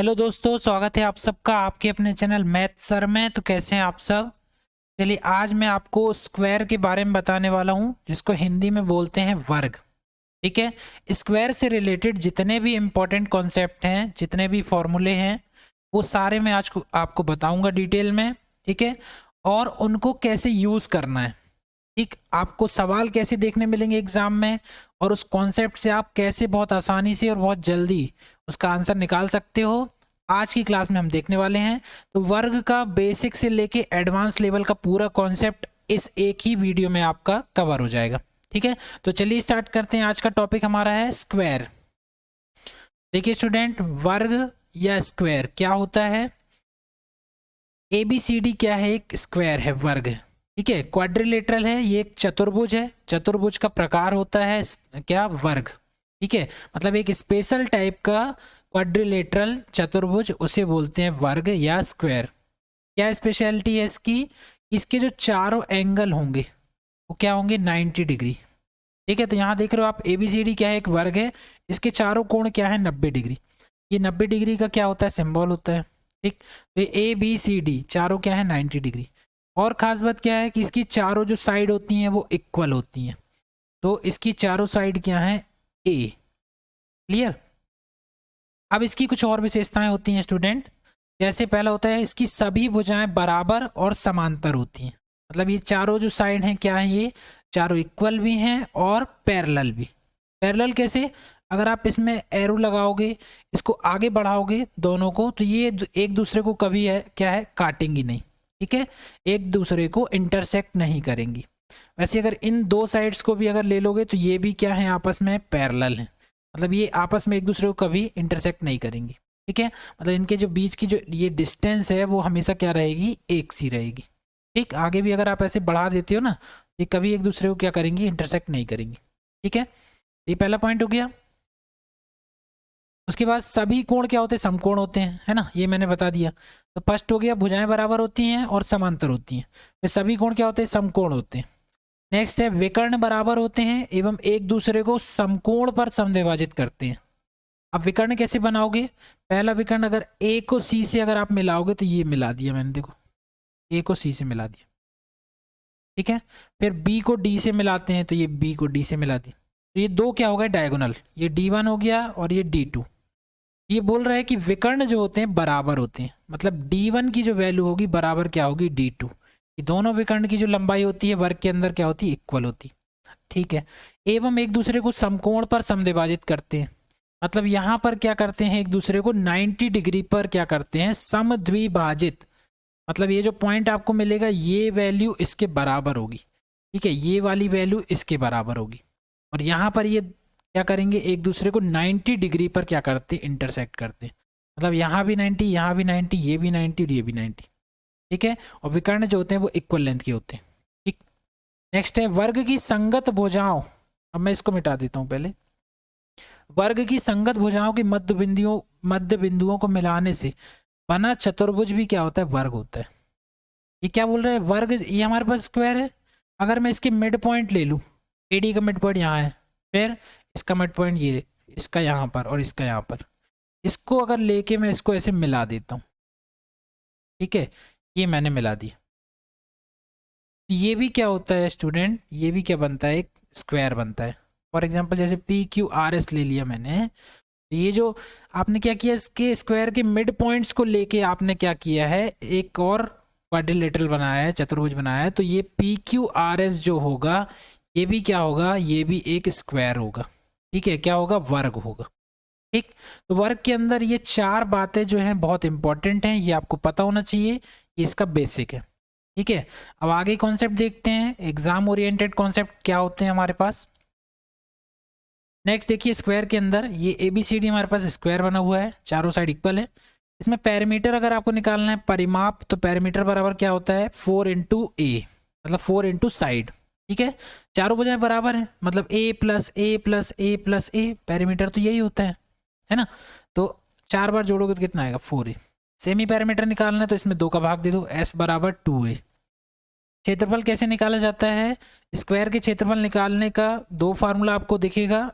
Hello दोस्तों, स्वागत है आप सबका आपके अपने चैनल मैथ सर में। तो कैसे हैं आप सब। चलिए आज मैं आपको स्क्वायर के बारे में बताने वाला हूं, जिसको हिंदी में बोलते हैं वर्ग। ठीक है। स्क्वायर से रिलेटेड जितने भी इम्पोर्टेंट कॉन्सेप्ट हैं, जितने भी फॉर्मूले हैं, वो सारे मैं आज आपको बताऊंगा डिटेल में। ठीक है। और उनको कैसे यूज़ करना है। ठीक, आपको सवाल कैसे देखने मिलेंगे एग्जाम में, और उस कॉन्सेप्ट से आप कैसे बहुत आसानी से और बहुत जल्दी उसका आंसर निकाल सकते हो, आज की क्लास में हम देखने वाले हैं। तो वर्ग का बेसिक से लेके एडवांस लेवल का पूरा कॉन्सेप्ट इस एक ही वीडियो में आपका कवर हो जाएगा। ठीक है। तो चलिए स्टार्ट करते हैं। आज का टॉपिक हमारा है स्क्वायर। देखिए स्टूडेंट, वर्ग या स्क्वायर क्या होता है। ABCD क्या है, एक स्क्वायर है वर्ग। ठीक है। क्वाड्रिलेटरल है, ये एक चतुर्भुज है। चतुर्भुज का प्रकार होता है क्या, वर्ग। ठीक है। मतलब एक स्पेशल टाइप का क्वाड्रिलेटरल चतुर्भुज, उसे बोलते हैं वर्ग या स्क्वायर। क्या स्पेशलिटी है इसकी, इसके जो चारों एंगल होंगे वो क्या होंगे, 90 डिग्री। ठीक है। तो यहाँ देख रहे हो आप, ABCD क्या है, एक वर्ग है। इसके चारों कोण क्या है, 90 डिग्री। ये 90 डिग्री का क्या होता है, सिंबल होता है। ठीक। तो ये ABCD चारों क्या है, 90 डिग्री। और खास बात क्या है कि इसकी चारों जो साइड होती हैं वो इक्वल होती हैं। तो इसकी चारों साइड क्या है, A। क्लियर। अब इसकी कुछ और विशेषताएं होती हैं स्टूडेंट। जैसे पहला होता है, इसकी सभी भुजाएं बराबर और समांतर होती हैं। मतलब ये चारों जो साइड हैं क्या है, ये चारों इक्वल भी हैं और पैरेलल भी। पैरेलल कैसे, अगर आप इसमें एरो लगाओगे, इसको आगे बढ़ाओगे दोनों को, तो ये एक दूसरे को कभी है क्या है, काटेंगी नहीं। ठीक है। एक दूसरे को इंटरसेक्ट नहीं करेंगी। वैसे अगर इन दो साइड्स को भी अगर ले लोगे तो ये भी क्या है, आपस में पैरेलल है। मतलब ये आपस में एक दूसरे को कभी इंटरसेक्ट नहीं करेंगी। ठीक है। मतलब इनके जो बीच की जो ये डिस्टेंस है वो हमेशा क्या रहेगी, एक सी रहेगी। ठीक। आगे भी अगर आप ऐसे बढ़ा देते हो ना, ये कभी एक दूसरे को क्या करेंगी, इंटरसेक्ट नहीं करेंगी। ठीक है। ये पहला पॉइंट हो गया। उसके बाद सभी कोण क्या होते हैं, समकोण होते हैं, है ना, ये मैंने बता दिया। तो फर्स्ट हो गया, भुजाएं बराबर होती हैं और समांतर होती हैं। फिर सभी कोण क्या होते हैं, समकोण होते हैं। नेक्स्ट है, विकर्ण बराबर होते हैं एवं एक दूसरे को समकोण पर समद्विभाजित करते हैं। अब विकर्ण कैसे बनाओगे, पहला विकर्ण अगर A को C से अगर आप मिलाओगे, तो ये मिला दिया मैंने, देखो A को C से मिला दिया। ठीक है। फिर B को D से मिलाते हैं, तो ये B को D से मिला दिया। तो ये दो क्या हो गए, डायगोनल। ये D1 हो गया और ये D2। ये बोल रहा है कि विकर्ण जो होते हैं बराबर होते हैं। मतलब D1 की जो वैल्यू होगी बराबर क्या होगी, D2। ये दोनों विकर्ण की जो लंबाई होती है वर्ग के अंदर क्या होती है, इक्वल होती। ठीक है। एवं एक दूसरे को समकोण पर समद्विभाजित करते हैं। मतलब यहां पर क्या करते हैं, एक दूसरे को 90 डिग्री पर क्या करते हैं, समद्विभाजित। मतलब ये जो पॉइंट आपको मिलेगा, ये वैल्यू इसके बराबर होगी। ठीक है। ये वाली वैल्यू इसके बराबर होगी। और यहां पर ये क्या करेंगे, एक दूसरे को 90 डिग्री पर क्या करते हैं, इंटरसेक्ट करते हैं। मतलब यहाँ भी 90, यहाँ भी 90, ये भी 90 और ये भी 90। ठीक है। और विकर्ण जो होते हैं वो इक्वल लेंथ के होते हैं। ठीक। नेक्स्ट है, वर्ग की संगत भुजाओं। अब मैं इसको मिटा देता हूं पहले। वर्ग की संगत भुजाओं की मध्य बिंदुओं को मिलाने से बना चतुर्भुज भी क्या होता है, वर्ग होता है। ये क्या बोल रहे हैं, वर्ग ये हमारे पास स्क्वायर है। अगर मैं इसके मिड पॉइंट ले लूं, AD का मिड पॉइंट यहाँ है, फिर इसका मिड पॉइंट ये, इसका यहाँ पर और इसका यहाँ पर, इसको अगर लेके मैं इसको ऐसे मिला देता हूँ। ठीक है। ये मैंने मिला दिया। ये भी क्या होता है स्टूडेंट, ये भी क्या बनता है, एक स्क्वायर बनता है। फॉर एग्जांपल जैसे PQRS ले लिया मैंने, तो ये जो आपने क्या किया, इसके स्क्वायर के मिड पॉइंट्स को लेके आपने क्या किया है, एक और क्वाड्रिलेटरल बनाया है, चतुर्भुज बनाया है। तो ये PQRS जो होगा, ये भी क्या होगा, ये भी एक स्क्वायर होगा। ठीक है। क्या होगा, वर्ग होगा। ठीक। तो वर्ग के अंदर ये चार बातें जो हैं बहुत इंपॉर्टेंट हैं, ये आपको पता होना चाहिए, ये इसका बेसिक है। ठीक है। अब आगे कॉन्सेप्ट देखते हैं, एग्जाम ओरिएंटेड कॉन्सेप्ट क्या होते हैं हमारे पास। नेक्स्ट देखिए, स्क्वायर के अंदर ये ABCD हमारे पास स्क्वायर बना हुआ है, चारों साइड इक्वल है। इसमें पैरामीटर अगर आपको निकालना है, परिमाप, तो पैरामीटर बराबर क्या होता है, 4 इंटू A, मतलब 4 इंटू साइड। ठीक है। चारों भुजाएं बराबर है, मतलब A plus A plus A plus A, parameter तो यही होता है ना। तो 4 बार जोड़ोगे तो कितना आएगा, 4A। सेमी पैरामीटर निकालना है, तो इसमें 2 का भाग दे दो, S बराबर 2A। क्षेत्रफल कैसे निकाला जाता है, स्क्वायर के क्षेत्रफल निकालने का 2 फार्मूला आपको दिखेगा।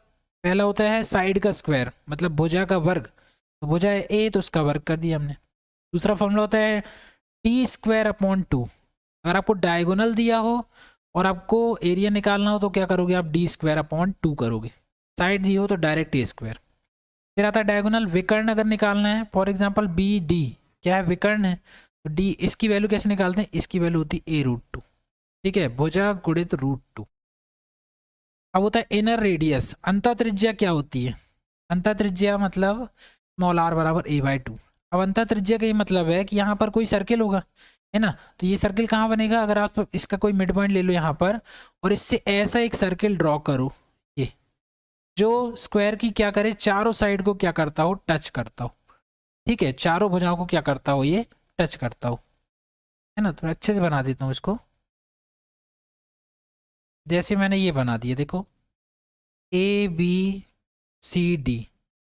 पहला होता है साइड का स्क्वायर, मतलब भुजा का वर्ग। तो भुजा है ए, तो उसका वर्ग कर दिया हमने। दूसरा फॉर्मूला होता है d²/2। अगर आपको डायगोनल दिया हो और आपको एरिया निकालना हो तो क्या करोगे आप, d²/2 करोगे। साइड दी हो तो डायरेक्ट a²। फिर आता है डायगोनल विकर्ण अगर निकालना है, फॉर एग्जांपल BD क्या है, विकर्ण है, तो D इसकी वैल्यू कैसे निकालते हैं, इसकी वैल्यू होती है a√2। ठीक है, भुजा गुणित √2। अब होता है इनर रेडियस, अंतः त्रिज्या क्या होती है, अंतः त्रिज्या मतलब स्मॉल r बराबर a/2। अब अंतः त्रिज्या का ये मतलब है कि यहाँ पर कोई सर्किल होगा, है ना, तो ये सर्किल कहाँ बनेगा, अगर आप इसका कोई मिड पॉइंट ले लो यहाँ पर और इससे ऐसा एक सर्किल ड्रॉ करो, ये जो स्क्वायर की क्या करे, चारों साइड को क्या करता हो, टच करता हो। ठीक है, चारों भुजाओं को क्या करता हो, ये टच करता हो, है ना। तो मैं अच्छे से बना देता हूँ इसको, जैसे मैंने ये बना दिया, देखो ABCD,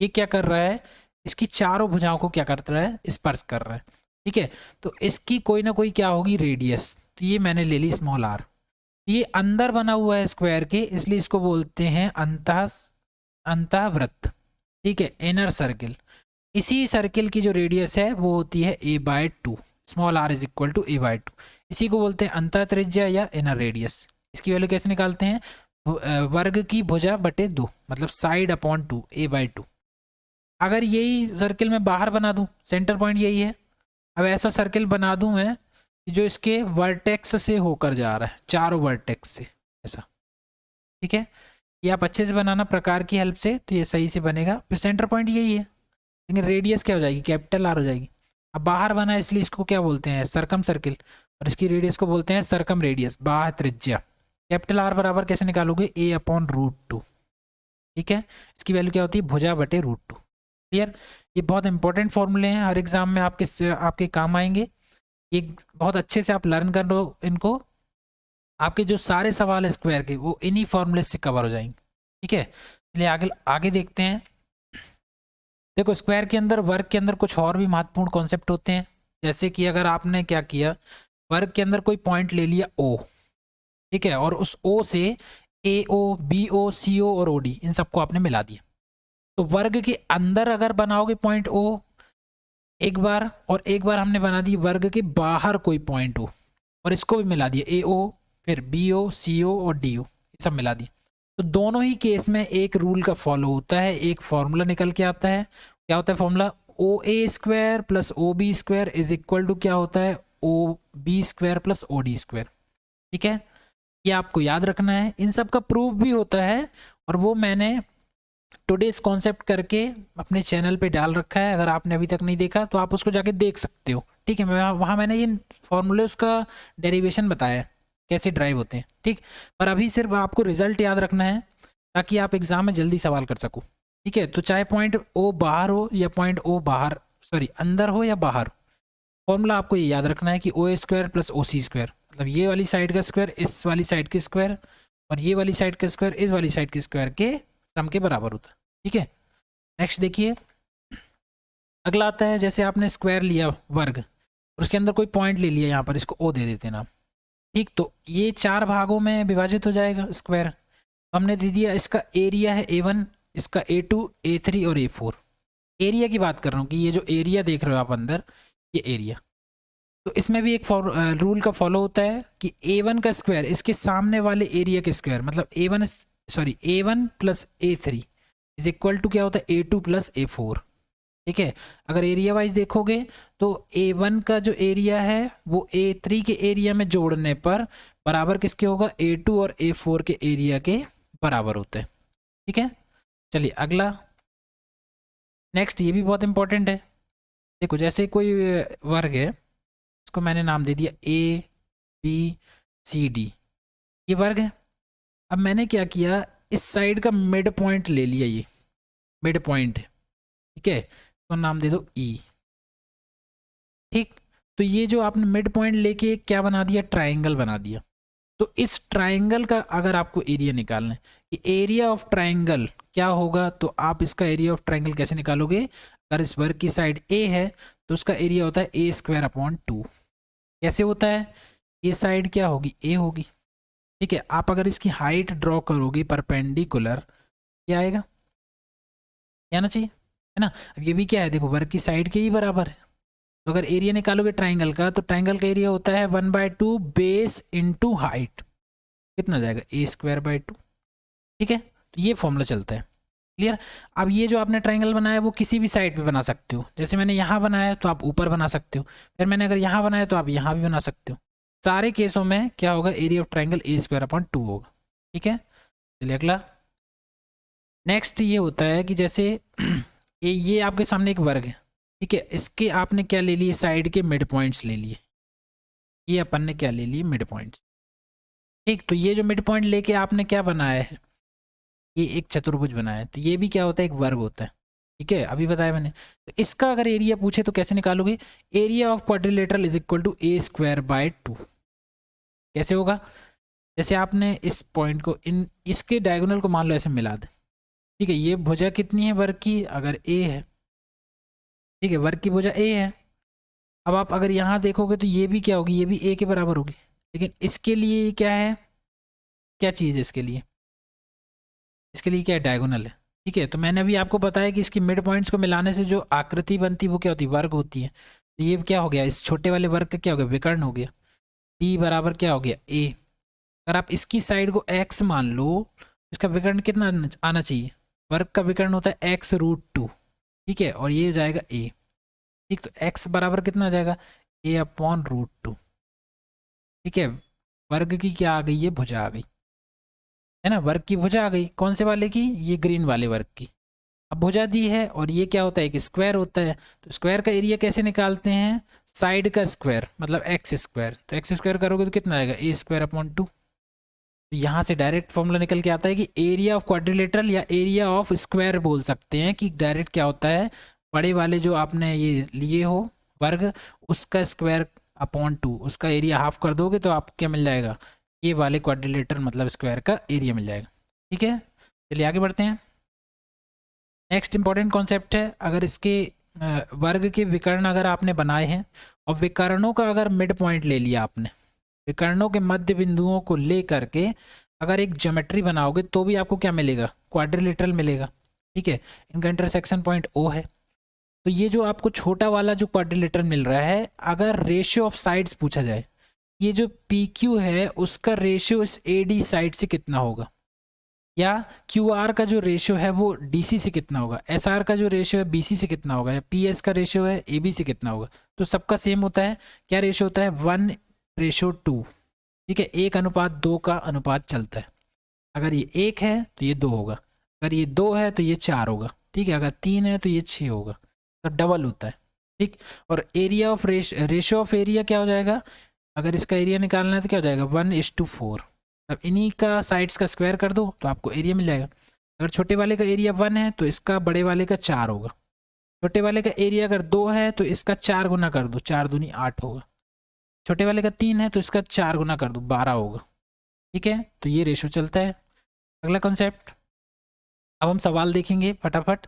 ये क्या कर रहा है, इसकी चारों भुजाओं को क्या कर रहा है, स्पर्श कर रहा है। ठीक है, तो इसकी कोई ना कोई क्या होगी रेडियस, तो ये मैंने ले ली स्मॉल r। ये अंदर बना हुआ है स्क्वायर के, इसलिए इसको बोलते हैं अंतःवृत्त। ठीक है, इनर सर्किल। इसी सर्किल की जो रेडियस है वो होती है a/2, स्मॉल r = a/2। इसी को बोलते हैं अंतः त्रिज्या या इनर रेडियस। इसकी वैल्यू कैसे निकालते हैं, वर्ग की भुजा बटे 2, मतलब साइड/2 a/2। अगर यही सर्किल मैं बाहर बना दूं, सेंटर पॉइंट यही है, अब ऐसा सर्किल बना दूं मैं जो इसके वर्टेक्स से होकर जा रहा है, चारों वर्टेक्स से ऐसा। ठीक है, ये आप अच्छे से बनाना प्रकार की हेल्प से, तो ये सही से बनेगा। फिर सेंटर पॉइंट यही है, लेकिन रेडियस क्या हो जाएगी, कैपिटल R हो जाएगी। अब बाहर बना इसलिए इसको क्या बोलते हैं, सरकम सर्किल, और इसकी रेडियस को बोलते हैं सरकम रेडियस, बाह्य त्रिज्या। कैपिटल R बराबर कैसे निकालोगे, a/√2। ठीक है, इसकी वैल्यू क्या होती है, भुजा बटे √2। क्लियर, ये बहुत इंपॉर्टेंट फॉर्मूले हैं, हर एग्जाम में आपके काम आएंगे। ये बहुत अच्छे से आप लर्न कर लो इनको, आपके जो सारे सवाल है स्क्वायर के वो इन्हीं फॉर्मूले से कवर हो जाएंगे। ठीक है, चलिए आगे आगे देखते हैं। देखो स्क्वायर के अंदर, वर्ग के अंदर कुछ और भी महत्वपूर्ण कॉन्सेप्ट होते हैं, जैसे कि अगर आपने क्या किया, वर्ग के अंदर कोई पॉइंट ले लिया O, ठीक है, और उस O से AO BO CO और OD इन सबको आपने मिला दिया, तो वर्ग के अंदर अगर बनाओगे पॉइंट O एक बार, और एक बार हमने बना दी वर्ग के बाहर कोई पॉइंट O और इसको भी मिला दिया AO, फिर BO CO और DO, ये सब मिला दिया, तो दोनों ही केस में एक रूल का फॉलो होता है, एक फॉर्मूला निकल के आता है। क्या होता है फॉर्मूला, OA² + OB² = क्या होता है, OB² + OD²। ठीक है, ये आपको याद रखना है। इन सब का प्रूफ भी होता है और वो मैंने टुडेज कॉन्सेप्ट करके अपने चैनल पे डाल रखा है, अगर आपने अभी तक नहीं देखा तो आप उसको जाके देख सकते हो। ठीक है, मैं वहाँ मैंने ये फॉर्मूले उसका डेरिवेशन बताया है, कैसे ड्राइव होते हैं। ठीक, पर अभी सिर्फ आपको रिजल्ट याद रखना है ताकि आप एग्जाम में जल्दी सवाल कर सको। ठीक है, तो चाहे पॉइंट O बाहर हो या पॉइंट O बाहर, सॉरी अंदर हो या बाहर, फॉर्मूला आपको ये याद रखना है कि OA² + OC², मतलब ये वाली साइड का स्क्वायर इस वाली साइड के स्क्वायर और ये वाली साइड का स्क्वायर इस वाली साइड के स्क्वायर के सम के बराबर होता है। ठीक है, नेक्स्ट देखिए, अगला आता है, जैसे आपने स्क्वायर लिया वर्ग और उसके अंदर कोई पॉइंट ले लिया, यहाँ पर इसको O दे देते नाम। ठीक, तो ये 4 भागों में विभाजित हो जाएगा स्क्वायर। हमने दे दिया इसका एरिया है A1, इसका A2 A3 और A4। एरिया की बात कर रहा हूँ कि ये जो एरिया देख रहे हो आप अंदर, ये एरिया, तो इसमें भी एक रूल का फॉलो होता है कि A1 का स्क्वायर इसके सामने वाले एरिया के स्क्वायर, मतलब A1 + A3 = क्या होता है, A2 + A4। ठीक है, अगर एरिया वाइज देखोगे तो A1 का जो एरिया है वो A3 के एरिया में जोड़ने पर बराबर किसके होगा, A2 और A4 के एरिया के बराबर होते हैं। ठीक है, चलिए अगला, नेक्स्ट, ये भी बहुत इंपॉर्टेंट है। देखो जैसे कोई वर्ग है, इसको मैंने नाम दे दिया ABCD, ये वर्ग है। अब मैंने क्या किया, इस साइड का मिड पॉइंट ले लिया, ये मिड पॉइंट है। ठीक है, तो नाम दे दो E। ठीक, तो ये जो आपने मिड पॉइंट लेके क्या बना दिया, ट्राइंगल बना दिया। तो इस ट्राइंगल का अगर आपको एरिया निकालना है कि एरिया ऑफ ट्राइंगल क्या होगा, तो आप इसका एरिया ऑफ ट्राइंगल कैसे निकालोगे, अगर इस वर्ग की साइड A है तो उसका एरिया होता है A²/2। कैसे होता है, ये साइड क्या होगी, A होगी। ठीक है, आप अगर इसकी हाइट ड्रॉ करोगे परपेंडिकुलर, क्या आएगा, क्या आना चाहिए, है ना। अब ये भी क्या है, देखो वर्ग की साइड के ही बराबर है। तो अगर एरिया निकालोगे ट्राइंगल का, तो ट्राइंगल का एरिया होता है 1/2 बेस इंटू हाइट, कितना जाएगा a²/2। ठीक है, तो ये फॉर्मूला चलता है। क्लियर। अब ये जो आपने ट्राइंगल बनाया वो किसी भी साइड पे बना सकते हो, जैसे मैंने यहाँ बनाया तो आप ऊपर बना सकते हो, फिर मैंने अगर यहाँ बनाया तो आप यहाँ भी बना सकते हो। सारे केसों में क्या होगा, एरिया ऑफ ट्राइंगल a²/2 होगा। ठीक है, चलिए अगला। नेक्स्ट ये होता है कि जैसे ये आपके सामने एक वर्ग है, ठीक है, इसके आपने क्या ले लिए, साइड के मिड पॉइंट्स ले लिए। ये अपन ने क्या ले लिए, मिड पॉइंट्स। ठीक, तो ये जो मिड पॉइंट लेके आपने क्या बनाया है, ये एक चतुर्भुज बनाया है, तो ये भी क्या होता है, एक वर्ग होता है। ठीक है, अभी बताया मैंने। तो इसका अगर एरिया पूछे तो कैसे निकालोगे, area of quadrilateral is equal to a²/2। कैसे होगा, जैसे आपने इस पॉइंट को इसके डायगोनल को मान लो ऐसे मिला दे। ठीक है, ये भुजा कितनी है वर्ग की, अगर a है, ठीक है, वर्ग की भुजा a है। अब आप अगर यहाँ देखोगे तो ये भी क्या होगी, ये भी a के बराबर होगी। लेकिन इसके लिए क्या है, क्या चीज़ है इसके लिए, इसके लिए क्या है, डायगोनल है। ठीक है, तो मैंने अभी आपको बताया कि इसकी मिड पॉइंट्स को मिलाने से जो आकृति बनती है वो क्या होती है, वर्ग होती है। तो ये क्या हो गया, इस छोटे वाले वर्ग का क्या हो गया, विकर्ण हो गया। d बराबर क्या हो गया, a। अगर आप इसकी साइड को x मान लो, इसका विकर्ण कितना आना चाहिए, वर्ग का विकर्ण होता है x√2। ठीक है, और ये हो जाएगा a। ठीक, तो x बराबर कितना आ जाएगा, a/√2। ठीक है, वर्ग की क्या आ गई, ये भुजा आ गई, है ना, वर्ग की भुजा आ गई। कौन से वाले की, ये ग्रीन वाले वर्ग की। अब भुजा दी है और ये क्या होता है, एक स्क्वायर होता है। तो स्क्वायर का एरिया कैसे निकालते हैं, साइड का स्क्वायर मतलब x²। तो x² करोगे तो कितना आएगा, a²/2। तो यहाँ से डायरेक्ट फॉर्मूला निकल के आता है कि एरिया ऑफ क्वाड्रिलेटरल या एरिया ऑफ स्क्वायर बोल सकते हैं, कि डायरेक्ट क्या होता है, बड़े वाले जो आपने ये लिए हो वर्ग, उसका स्क्वायर/2, उसका एरिया हाफ कर दोगे तो आपको क्या मिल जाएगा, ये वाले क्वाड्रिलेटर मतलब स्क्वायर का एरिया मिल जाएगा। ठीक है, चलिए आगे बढ़ते हैं। नेक्स्ट इंपॉर्टेंट कॉन्सेप्ट है, अगर इसके वर्ग के विकर्ण अगर आपने बनाए हैं और विकर्णों का अगर मिड पॉइंट ले लिया आपने, विकर्णों के मध्य बिंदुओं को ले करके अगर एक ज्योमेट्री बनाओगे तो भी आपको क्या मिलेगा, क्वाड्रिलेटरल मिलेगा। ठीक है, इनका इंटरसेक्शन पॉइंट O है। तो ये जो आपको छोटा वाला जो क्वाड्रिलेटरल मिल रहा है, अगर रेशियो ऑफ साइड्स पूछा जाए, ये जो PQ है उसका रेशियो इस AD साइड से कितना होगा, या QR का जो रेशियो है वो DC से कितना होगा, SR का जो रेशियो है BC से कितना होगा, या PS का रेशियो है AB से कितना होगा। तो सबका सेम होता है, क्या रेशियो होता है, 1:2। ठीक है, 1:2 का अनुपात चलता है। अगर ये 1 है तो ये 2 होगा, अगर ये 2 है तो ये 4 होगा। ठीक है, अगर 3 है तो ये 6 होगा, तो डबल होता है। ठीक, और area of ratio of area क्या हो जाएगा, अगर इसका एरिया निकालना है तो क्या हो जाएगा, 1:4। अब इन्हीं का साइड्स का स्क्वायर कर दो तो आपको एरिया मिल जाएगा। अगर छोटे वाले का एरिया 1 है तो इसका बड़े वाले का 4 होगा। छोटे वाले का एरिया अगर 2 है तो इसका 4 गुना कर दो, 4 दूनी 8 होगा। छोटे वाले का 3 है तो इसका 4 गुना कर दो, 12 होगा। ठीक है, तो ये रेशो चलता है। अगला कॉन्सेप्ट, अब हम सवाल देखेंगे फटाफट,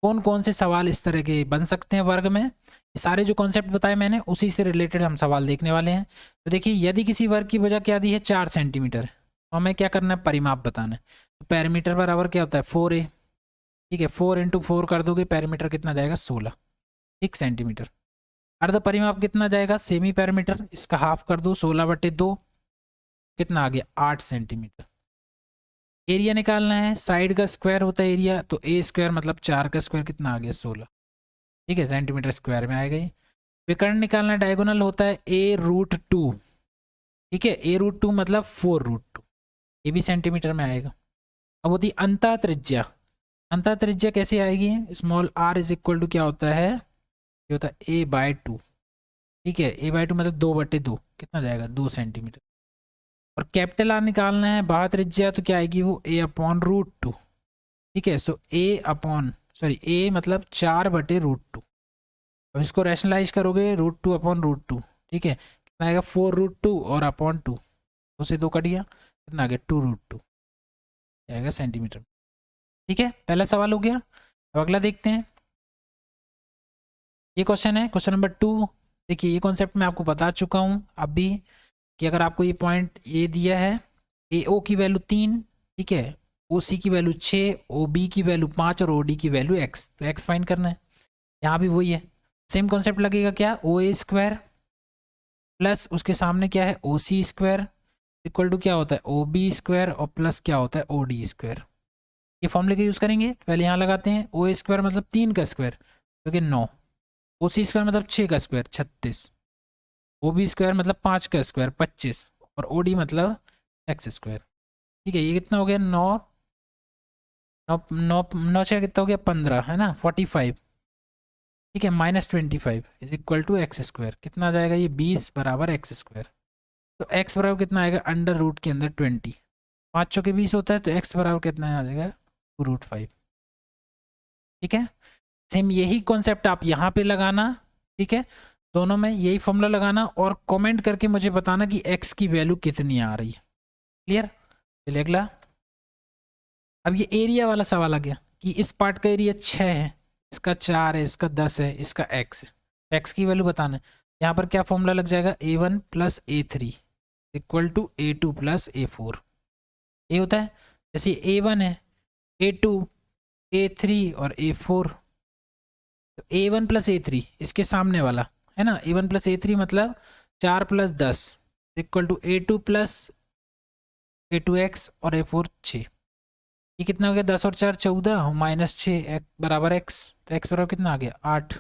कौन कौन से सवाल इस तरह के बन सकते हैं वर्ग में। सारे जो कॉन्सेप्ट बताए मैंने उसी से रिलेटेड हम सवाल देखने वाले हैं। तो देखिए, यदि किसी वर्ग की भुजा क्या दी है, 4 सेंटीमीटर, तो हमें क्या करना है, परिमाप बताना है। तो पैरामीटर बराबर क्या होता है, 4a। ठीक है, 4 × 4 कर दोगे, पैरामीटर कितना जाएगा, 16। ठीक, सेंटीमीटर। अर्ध परिमाप कितना जाएगा, सेमी पैरामीटर, इसका हाफ कर दो, 16/2, कितना आ गया, 8 सेंटीमीटर। एरिया निकालना है, साइड का स्क्वायर होता है एरिया, तो a² मतलब 4 का स्क्वायर कितना आ गया, 16। ठीक है, सेंटीमीटर स्क्वायर में आएगा ये। विकर्ण निकालना, डायगोनल होता है a√2। ठीक है, a√2 मतलब 4√2, ये भी सेंटीमीटर में आएगा। अब होती अंतः त्रिज्या, अंतः त्रिज्या कैसे आएगी, small r is equal to क्या होता है, ये होता है a/2। ठीक है, a/2 मतलब 2/2, कितना जाएगा, 2 सेंटीमीटर। और कैपिटल R निकालना है, बाह्य त्रिज्या, तो क्या आएगी वो, a/√2। ठीक है, सो a मतलब 4/√2। अब इसको रैशनलाइज करोगे, √2/√2। ठीक है, कितना आएगा, 4√2 और /2, 2 से 2 कट गया, कितना आ गया, 2√2 आएगा सेंटीमीटर। ठीक है, पहला सवाल हो गया। अब अगला देखते हैं। ये क्वेश्चन है, क्वेश्चन नंबर 2। देखिए, ये कॉन्सेप्ट मैं आपको बता चुका हूँ अभी, कि अगर आपको ये पॉइंट ये दिया है, AO की वैल्यू 3, ठीक है, ओ सी की वैल्यू 6, ओ बी की वैल्यू 5 और ओ डी की वैल्यू x। तो x फाइंड करना है। यहाँ भी वही है, सेम कॉन्सेप्ट लगेगा। क्या, ओ ए स्क्वायर प्लस उसके सामने क्या है, ओ सी स्क्वायर इक्वल टू क्या होता है, ओ बी स्क्वायर और प्लस क्या होता है, ओ डी स्क्वायर। ये फॉर्मूले का यूज़ करेंगे। पहले यहाँ लगाते हैं, ओ ए स्क्वायर मतलब 3 का स्क्वायर क्योंकि 9, ओ सी स्क्वायर मतलब 6 का स्क्वायर 36, ओ बी स्क्वायर मतलब 5 का स्क्वायर 25 और ओ डी मतलब एक्स स्क्वायर। ठीक है, ये कितना हो गया, 9 9 9 9 6 कितना हो गया, 15 है ना, 45। ठीक है, -25 is equal to x square. कितना आ जाएगा ये, 20 बराबर एक्स स्क्वायर। तो एक्स बराबर कितना आएगा, अंडर रूट के अंदर 20, 5 चौके 20 होता है, तो एक्स बराबर कितना आ जाएगा, √5। ठीक है, सेम यही कॉन्सेप्ट आप यहाँ पे लगाना। ठीक है, दोनों में यही फॉर्मूला लगाना और कमेंट करके मुझे बताना कि एक्स की वैल्यू कितनी आ रही है। क्लियर। चलिए अगला। अब ये एरिया वाला सवाल आ गया कि इस पार्ट का एरिया 6 है, इसका 4 है, इसका 10 है, इसका x है। एक्स की वैल्यू बताना है। यहाँ पर क्या फॉर्मूला लग जाएगा, a1 plus a3 equal to a2 plus a4। ये होता है, जैसे a1 है, a2, a3 और a4। तो a1 प्लस a3 इसके सामने वाला है ना, a1 प्लस a3 मतलब 4 plus 10 equal to a2 plus a2x और a4 6। ये कितना हो गया, 10 और 4 14 -6 बराबर x। तो x बराबर कितना आ गया, 8।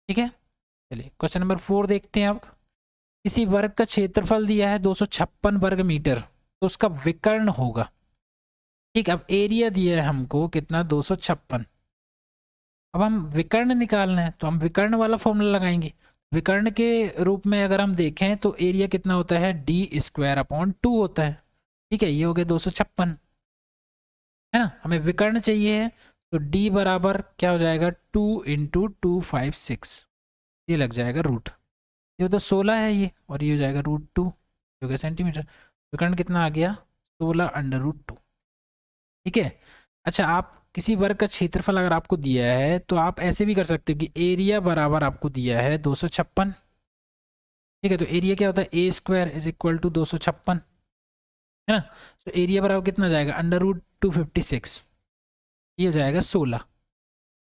ठीक है, चलिए क्वेश्चन नंबर 4 देखते हैं। अब किसी वर्ग का क्षेत्रफल दिया है 256 वर्ग मीटर, तो उसका विकर्ण होगा। ठीक, अब एरिया दिया है हमको कितना, 256। अब हम विकर्ण निकालना है तो हम विकर्ण वाला फॉर्मूला लगाएंगे। विकर्ण के रूप में अगर हम देखें तो एरिया कितना होता है, d² / 2 होता है। ठीक है, ये हो गया 256 है ना। हमें विकर्ण चाहिए है तो d बराबर क्या हो जाएगा, 2 × 256, ये लग जाएगा रूट। ये तो 16 है ये, और ये हो जाएगा √2 जो कि सेंटीमीटर। विकर्ण कितना आ गया, 16√2। ठीक है, अच्छा आप किसी वर्ग का क्षेत्रफल अगर आपको दिया है तो आप ऐसे भी कर सकते हो कि एरिया बराबर आपको दिया है 256। ठीक है, तो एरिया क्या होता है, a² = 256 है ना। तो एरिया बराबर कितना जाएगा, √256, ये हो जाएगा 16।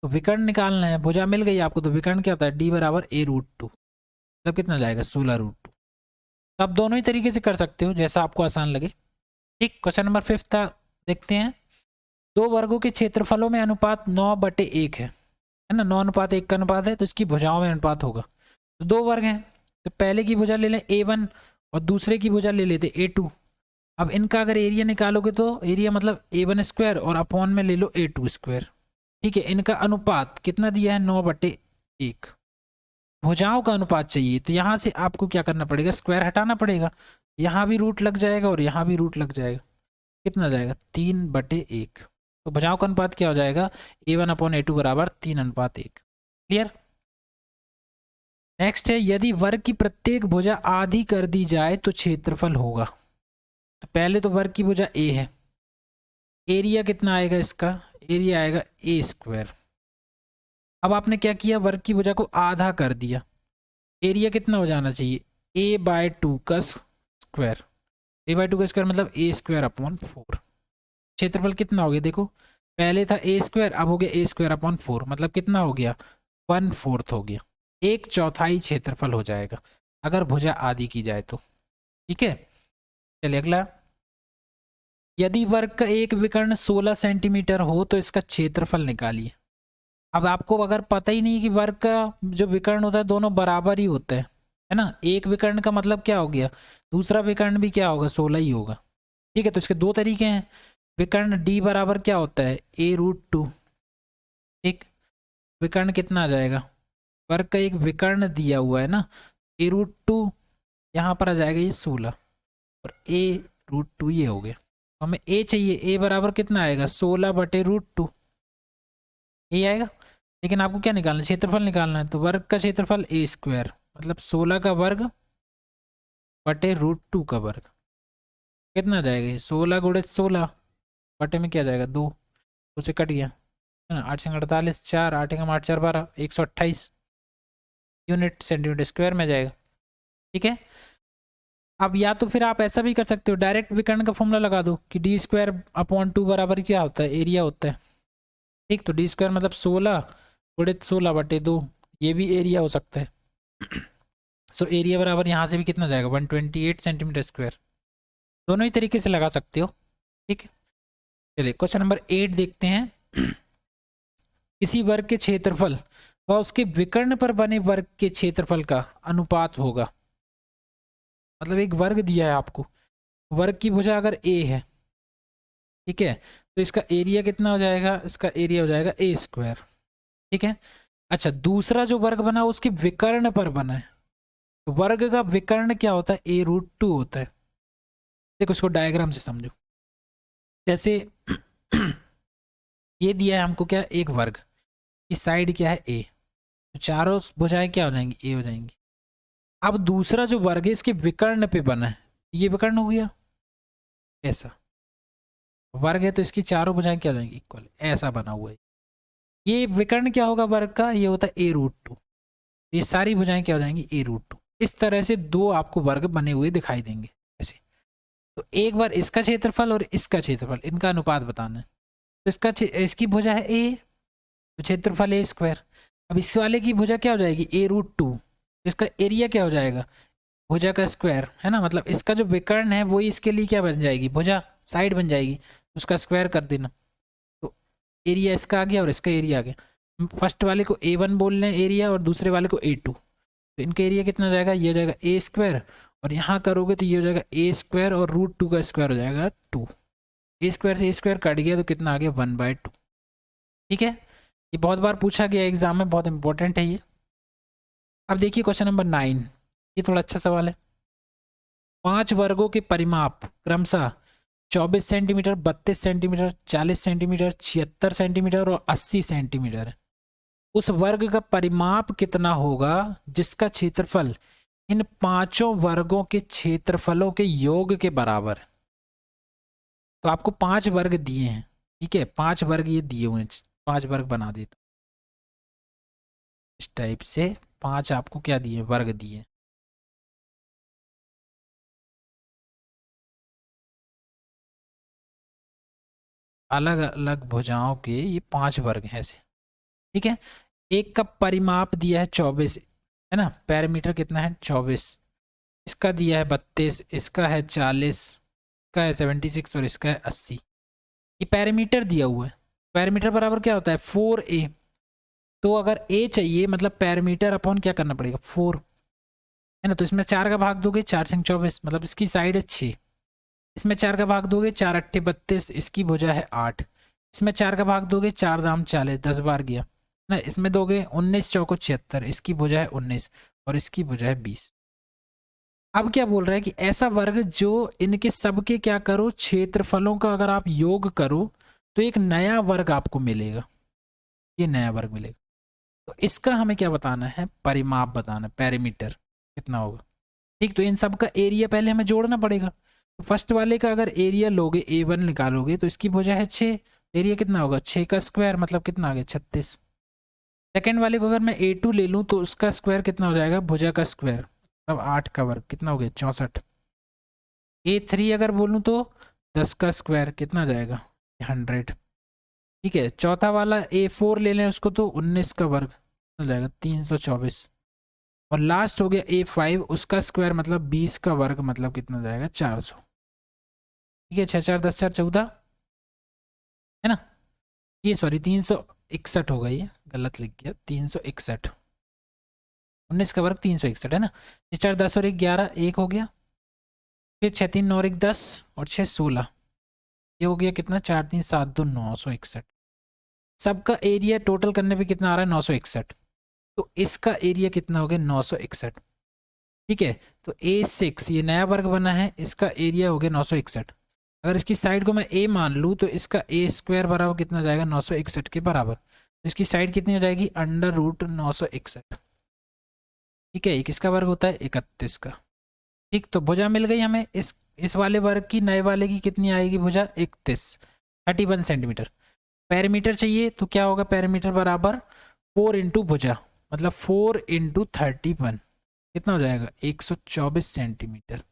तो विकर्ण निकालना है, भुजा मिल गई आपको, तो विकर्ण क्या होता है, d बराबर a√2, मतलब कितना जाएगा, 16√2। तो आप दोनों ही तरीके से कर सकते हो, जैसा आपको आसान लगे। ठीक, क्वेश्चन नंबर 5 था, देखते हैं। दो वर्गों के क्षेत्रफलों में अनुपात 9/1 है ना, 9:1 का अनुपात है, तो इसकी भुजाओं में अनुपात होगा। तो दो वर्ग हैं, तो पहले की भुजा ले लें a1 और दूसरे की भुजा ले लेते a2। अब इनका अगर एरिया निकालोगे तो एरिया मतलब a1² और अपॉन में ले लो a2²। ठीक है, इनका अनुपात कितना दिया है, 9/1। भुजाओं का अनुपात चाहिए, तो यहाँ से आपको क्या करना पड़ेगा, स्क्वायर हटाना पड़ेगा। यहाँ भी रूट लग जाएगा और यहाँ भी रूट लग जाएगा। कितना जाएगा, 3/1। तो भुजाओं का अनुपात क्या हो जाएगा, a1/a2 बराबर 3:1। क्लियर। नेक्स्ट है, यदि वर्ग की प्रत्येक भुजा आधी कर दी जाए तो क्षेत्रफल होगा। तो पहले तो वर्ग की भुजा a है, एरिया कितना आएगा इसका, एरिया आएगा a²। अब आपने क्या किया, वर्ग की भुजा को आधा कर दिया, एरिया कितना हो जाना चाहिए, a/2 का स्क्वायर। a/2 का स्क्वायर मतलब a²/4। क्षेत्रफल कितना हो गया, देखो पहले था a², अब हो गया a²/4, मतलब कितना हो गया, 1/4 हो गया, 1/4 क्षेत्रफल हो जाएगा अगर भुजा आधी की जाए तो। ठीक है, चलिए अगला। यदि वर्ग का एक विकर्ण 16 सेंटीमीटर हो तो इसका क्षेत्रफल निकालिए। अब आपको अगर पता ही नहीं कि वर्ग का जो विकर्ण होता है दोनों बराबर ही होता है ना, एक विकर्ण का मतलब क्या हो गया, दूसरा विकर्ण भी क्या होगा, 16 ही होगा। ठीक है, तो इसके दो तरीके हैं। विकर्ण d बराबर क्या होता है, a√2। ठीक, विकर्ण कितना आ जाएगा, वर्ग का एक विकर्ण दिया हुआ है ना, a√2, यहाँ पर आ जाएगा ये 16 और a√2 ये हो गया। तो हमें a चाहिए, a बराबर कितना आएगा, 16/√2 ये आएगा। लेकिन आपको क्या निकालना है, क्षेत्रफल निकालना है। तो वर्ग का क्षेत्रफल a² मतलब 16 का वर्ग बटे √2 का वर्ग। कितना जाएगा ये, 16 × 16 बटे में क्या जाएगा, 2, उसे कट गया है ना, 8 × 48 4, 8 × 8 = 12, 128 यूनिट सेंटीमीटर स्क्वायर में जाएगा। ठीक है, अब या तो फिर आप ऐसा भी कर सकते हो, डायरेक्ट विकर्ण का फॉर्मूला लगा दो कि d² बराबर क्या होता है, एरिया होता है। ठीक, तो d² मतलब 16 गुणित 16/2, ये भी एरिया हो सकता है। सो एरिया बराबर यहाँ से भी कितना जाएगा, 128 सेंटीमीटर स्क्वायर। दोनों ही तरीके से लगा सकते हो। ठीक है, चलिए क्वेश्चन नंबर 8 देखते हैं। किसी वर्ग के क्षेत्रफल व उसके विकर्ण पर बने वर्ग के क्षेत्रफल का अनुपात होगा। मतलब एक वर्ग दिया है आपको, वर्ग की भुजा अगर a है, ठीक है, तो इसका एरिया कितना हो जाएगा, इसका एरिया हो जाएगा a²। ठीक है, अच्छा दूसरा जो वर्ग बना उसके विकर्ण पर बना है, तो वर्ग का विकर्ण क्या होता है, a√2 होता है। देखो इसको डायग्राम से समझो। जैसे ये दिया है हमको क्या, एक वर्ग की साइड क्या है a, तो चारों भुजाएं क्या हो जाएंगी, a हो जाएंगी। अब दूसरा जो वर्ग है इसके विकर्ण पे बना है, ये विकर्ण हो गया ऐसा, वर्ग है तो इसकी चारों भुजाएं क्या हो जाएंगी, इक्वल, ऐसा बना हुआ है। ये विकर्ण क्या होगा वर्ग का, ये होता है a√2। ये सारी भुजाएं क्या हो जाएंगी, a√2। इस तरह से दो आपको वर्ग बने हुए दिखाई देंगे ऐसे। तो एक बार इसका क्षेत्रफल और इसका क्षेत्रफल, इनका अनुपात बताना है। तो इसकी भुजा है a, तो क्षेत्रफल a²। अब इस वाले की भुजा क्या हो जाएगी, a√2, तो इसका एरिया क्या हो जाएगा, भुजा का स्क्वायर, है ना। मतलब इसका जो विकर्ण है वही इसके लिए क्या बन जाएगी, भुजा, साइड बन जाएगी, उसका स्क्वायर कर देना। तो एरिया इसका आ गया और इसका एरिया आ गया। फर्स्ट वाले को a1 बोल रहे हैं एरिया, और दूसरे वाले को a2, तो इनका एरिया कितना हो जाएगा, ये हो जाएगा a², और यहाँ करोगे तो ये हो जाएगा a² और √2 का स्क्वायर हो जाएगा 2। a² से a² कट गया तो कितना आ गया, 1/2। ठीक है, ये बहुत बार पूछा गया एग्जाम में, बहुत इंपॉर्टेंट है ये। अब देखिए क्वेश्चन नंबर 9, ये थोड़ा अच्छा सवाल है। 5 वर्गों के परिमाप क्रमशः 24 सेंटीमीटर, 32 सेंटीमीटर, 40 सेंटीमीटर, 76 सेंटीमीटर और 80 सेंटीमीटर है। उस वर्ग का परिमाप कितना होगा जिसका क्षेत्रफल इन पांचों वर्गों के क्षेत्रफलों के योग के बराबर है। तो आपको 5 वर्ग दिए हैं, ठीक है, 5 वर्ग ये दिए हुए हैं, 5 वर्ग बना देता इस टाइप से। 5 आपको क्या दिए, वर्ग दिए। अलग अलग भुजाओं के ये 5 वर्ग हैं ऐसे। ठीक है, एक का परिमाप दिया है 24, है ना, पैरामीटर कितना है 24, इसका दिया है 32, इसका है 40, इसका है 76 और इसका है 80। ये पैरामीटर दिया हुआ है। पैरामीटर बराबर क्या होता है, 4a। तो अगर a चाहिए मतलब पैरामीटर अपॉन क्या करना पड़ेगा, 4, है ना। तो इसमें 4 का भाग दोगे, 4 से 24, मतलब इसकी साइड है 6। इसमें 4 का भाग दोगे, 4 8 32, इसकी भुजा है 8। इसमें 4 का भाग दोगे, 4 दाम 40, 10 बार गया ना। इसमें दोगे 19 चौको 76, इसकी भुजा है 19 और इसकी भुजा है 20। अब क्या बोल रहा है कि ऐसा वर्ग जो इनके सबके क्या करो, क्षेत्रफलों का अगर आप योग करो तो एक नया वर्ग आपको मिलेगा, ये नया वर्ग मिलेगा। तो इसका हमें क्या बताना है, परिमाप बताना है, पैरामीटर कितना होगा। ठीक, तो इन सब का एरिया पहले हमें जोड़ना पड़ेगा। तो फर्स्ट वाले का अगर एरिया लोगे, a1 निकालोगे, तो इसकी भुजा है 6, एरिया कितना होगा, 6 का स्क्वायर मतलब कितना आ गया, 36। सेकेंड वाले को अगर मैं a2 ले लूँ तो उसका स्क्वायर कितना हो जाएगा, भुजा का स्क्वायर, अब 8 का वर्ग कितना हो गया, 64। a3 अगर बोलूँ तो 10 का स्क्वायर कितना आ जाएगा, 100। ठीक है, चौथा वाला a4 ले लें उसको तो 19 का वर्ग हो जाएगा 324। और लास्ट हो गया a5, उसका स्क्वायर मतलब 20 का वर्ग मतलब कितना जाएगा, 400। ठीक है, 6 4 10 4 14, है ना। ये सॉरी 361 होगा, ये गलत लिख गया, 361। 19 का वर्ग 361, है ना। 6 4 10 और 1 11, 1 हो गया। फिर 6 3 9 और 1 10 और 6 16, ये हो गया कितना, 4 3 7 2 961। सबका एरिया टोटल करने पे कितना आ रहा है, 961। तो इसका एरिया कितना हो गया, 961। ठीक है, तो a6 ये नया वर्ग बना है, इसका एरिया हो गया 961। अगर इसकी साइड को मैं a मान लूँ तो इसका a² बराबर कितना जाएगा, 961 के बराबर। तो इसकी साइड कितनी हो जाएगी, √961। ठीक है, एक इसका वर्ग होता है 31 का। ठीक, तो भुजा मिल गई हमें। इस वाले वर्ग की, नए वाले की कितनी आएगी भुजा, 31 सेंटीमीटर। पैरामीटर चाहिए तो क्या होगा, पैरामीटर बराबर 4 इंटू भुजा, मतलब 4 इंटू 31 कितना हो जाएगा, 124 सेंटीमीटर।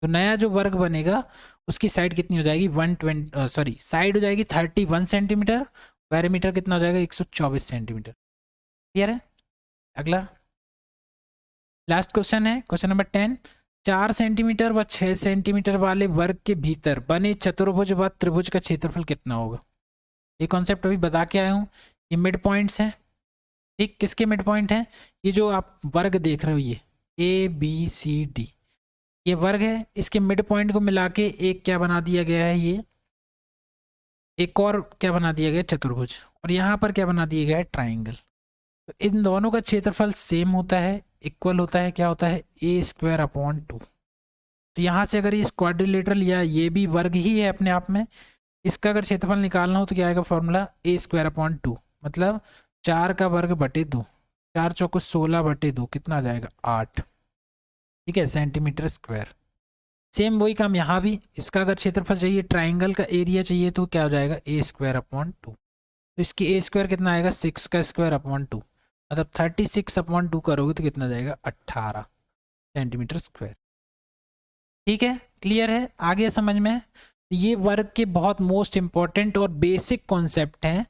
तो नया जो वर्ग बनेगा उसकी साइड कितनी हो जाएगी 120 साइड हो जाएगी 31 सेंटीमीटर, पैरामीटर कितना हो जाएगा 124 सेंटीमीटर। क्लियर है। अगला लास्ट क्वेश्चन है क्वेश्चन नंबर 10। 4 सेंटीमीटर व 6 सेंटीमीटर वाले वर्ग के भीतर बने चतुर्भुज व त्रिभुज का क्षेत्रफल कितना होगा। ये कॉन्सेप्ट अभी बता के आया हूँ। ये मिड पॉइंट्स हैं, ठीक। किसके मिड पॉइंट हैं, ये जो आप वर्ग देख रहे हो ये ABCD ये वर्ग है, इसके मिड पॉइंट को मिला के एक क्या बना दिया गया है, ये एक और क्या बना दिया गया चतुर्भुज, और यहाँ पर क्या बना दिया गया है ट्राइंगल। तो इन दोनों का क्षेत्रफल सेम होता है, इक्वल होता है, क्या होता है A²/2। तो यहाँ से अगर ये क्वाड्रिलेटरल या ये भी वर्ग ही है अपने आप में, इसका अगर क्षेत्रफल निकालना हो तो क्या आएगा फॉर्मूला A²/2, मतलब 4 का वर्ग बटे 2, 4 चौको 16 बटे 2 कितना आ जाएगा 8, ठीक है, सेंटीमीटर स्क्वायर। सेम वही काम यहाँ भी, इसका अगर क्षेत्रफल चाहिए, ट्राइंगल का एरिया चाहिए, तो क्या हो जाएगा A²/2। तो इसकी A² कितना आएगा 6 का स्क्वायर/2, मतलब 36/2 करोगे तो कितना जाएगा 18 सेंटीमीटर स्क्वायर। ठीक है, क्लियर है, आ गया समझ में। ये वर्ग के बहुत मोस्ट इंपॉर्टेंट और बेसिक कॉन्सेप्ट हैं।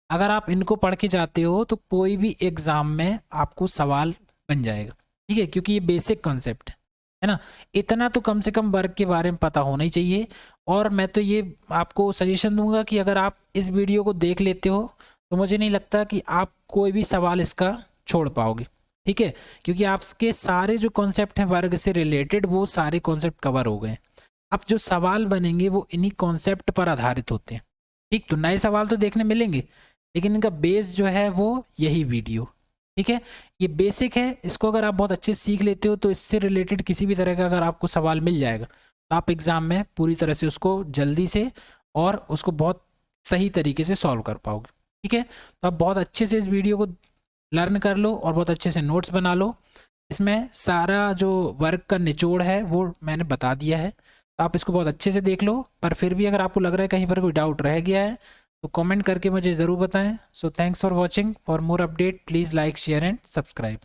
अगर आप इनको पढ़ के जाते हो तो कोई भी एग्जाम में आपको सवाल बन जाएगा, ठीक है, क्योंकि ये बेसिक कॉन्सेप्ट है ना। इतना तो कम से कम वर्ग के बारे में पता होना ही चाहिए। और मैं तो ये आपको सजेशन दूंगा कि अगर आप इस वीडियो को देख लेते हो तो मुझे नहीं लगता कि आप कोई भी सवाल इसका छोड़ पाओगे, ठीक है, क्योंकि आपके सारे जो कॉन्सेप्ट हैं वर्ग से रिलेटेड वो सारे कॉन्सेप्ट कवर हो गए। अब जो सवाल बनेंगे वो इन्हीं कॉन्सेप्ट पर आधारित होते हैं, ठीक। तो नए सवाल तो देखने मिलेंगे, लेकिन इनका बेस जो है वो यही वीडियो, ठीक है। ये बेसिक है, इसको अगर आप बहुत अच्छे से सीख लेते हो तो इससे रिलेटेड किसी भी तरह का अगर आपको सवाल मिल जाएगा तो आप एग्जाम में पूरी तरह से उसको जल्दी से और उसको बहुत सही तरीके से सॉल्व कर पाओगे, ठीक है। तो आप बहुत अच्छे से इस वीडियो को लर्न कर लो और बहुत अच्छे से नोट्स बना लो। इसमें सारा जो वर्क का निचोड़ है वो मैंने बता दिया है, तो आप इसको बहुत अच्छे से देख लो। पर फिर भी अगर आपको लग रहा है कहीं पर कोई डाउट रह गया है तो कमेंट करके मुझे ज़रूर बताएं। So thanks for watching. For more update please like share and subscribe.